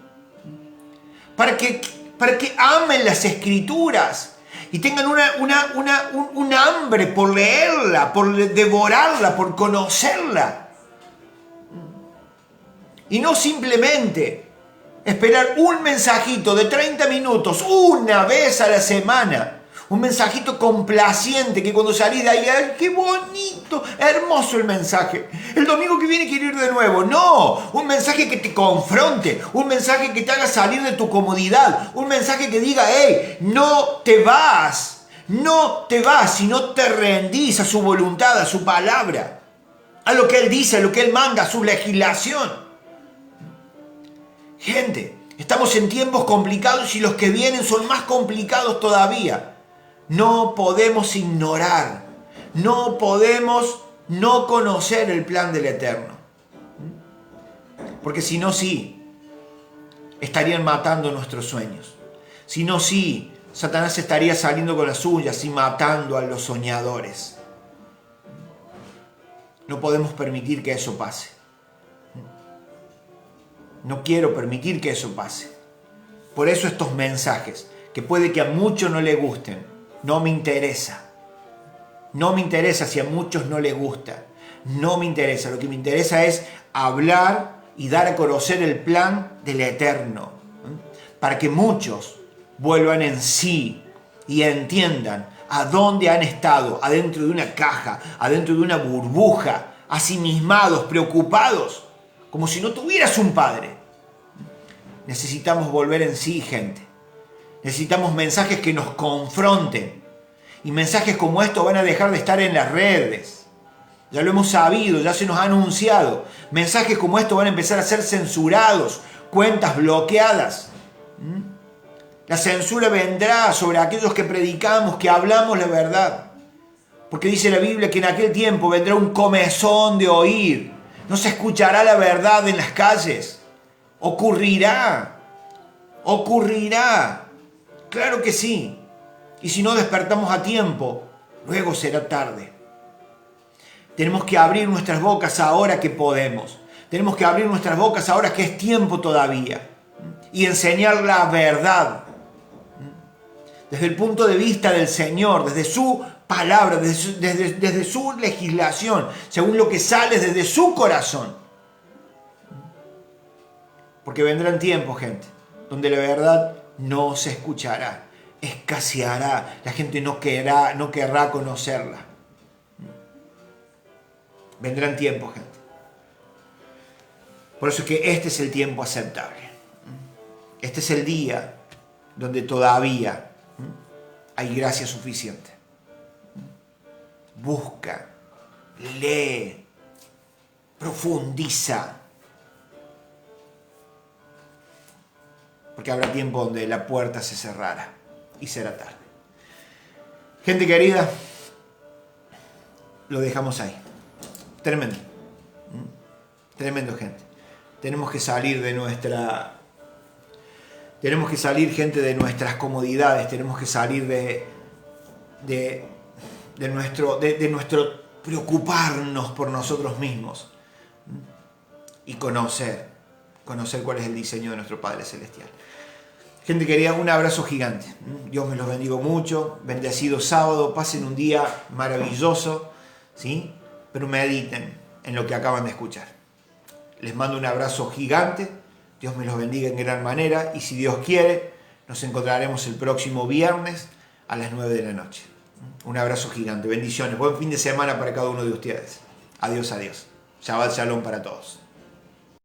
para que amen las Escrituras y tengan un hambre por leerla, por devorarla, por conocerla. Y no simplemente esperar un mensajito de 30 minutos una vez a la semana. Un mensajito complaciente que cuando salís de ahí, ¡ay, qué bonito! Hermoso el mensaje. El domingo que viene quiero ir de nuevo. No, un mensaje que te confronte, un mensaje que te haga salir de tu comodidad, un mensaje que diga, ¡hey, no te vas! No te vas si no te rendís a su voluntad, a su palabra, a lo que Él dice, a lo que Él manda, a su legislación. Gente, estamos en tiempos complicados y los que vienen son más complicados todavía. No podemos ignorar, no podemos no conocer el plan del Eterno. Porque si no, sí, estarían matando nuestros sueños. Si no, sí, Satanás estaría saliendo con las suyas y matando a los soñadores. No podemos permitir que eso pase. No quiero permitir que eso pase. Por eso estos mensajes, que puede que a muchos no les gusten, no me interesa. No me interesa si a muchos no les gusta. No me interesa. Lo que me interesa es hablar y dar a conocer el plan del Eterno. Para que muchos vuelvan en sí y entiendan a dónde han estado, adentro de una caja, adentro de una burbuja, asimismados, preocupados, como si no tuvieras un padre. Necesitamos volver en sí, gente. Necesitamos mensajes que nos confronten. Y mensajes como estos van a dejar de estar en las redes. Ya lo hemos sabido, ya se nos ha anunciado. Mensajes como estos van a empezar a ser censurados, cuentas bloqueadas. La censura vendrá sobre aquellos que predicamos, que hablamos la verdad. Porque dice la Biblia que en aquel tiempo vendrá un comezón de oír. No se escuchará la verdad en las calles. Ocurrirá. Claro que sí. Y si no despertamos a tiempo, luego será tarde. Tenemos que abrir nuestras bocas ahora que podemos. Tenemos que abrir nuestras bocas ahora que es tiempo todavía. Y enseñar la verdad. Desde el punto de vista del Señor, desde su palabra, desde su legislación, según lo que sale desde su corazón. Porque vendrán tiempos, gente, donde la verdad no se escuchará, escaseará, la gente no querrá conocerla. Vendrán tiempos, gente. Por eso es que este es el tiempo aceptable. Este es el día donde todavía hay gracia suficiente. Busca, lee, profundiza. Porque habrá tiempo donde la puerta se cerrará y será tarde. Gente querida, lo dejamos ahí. Tremendo. Tremendo, gente. Tenemos que salir, gente, de nuestras comodidades. Tenemos que salir de nuestro preocuparnos por nosotros mismos y conocer cuál es el diseño de nuestro Padre Celestial. Gente querida, un abrazo gigante. Dios me los bendiga mucho. Bendecido sábado. Pasen un día maravilloso, ¿sí? Pero mediten en lo que acaban de escuchar. Les mando un abrazo gigante. Dios me los bendiga en gran manera. Y si Dios quiere, nos encontraremos el próximo viernes a las 9 de la noche. Un abrazo gigante. Bendiciones. Buen fin de semana para cada uno de ustedes. Adiós, adiós. Shabbat Shalom para todos.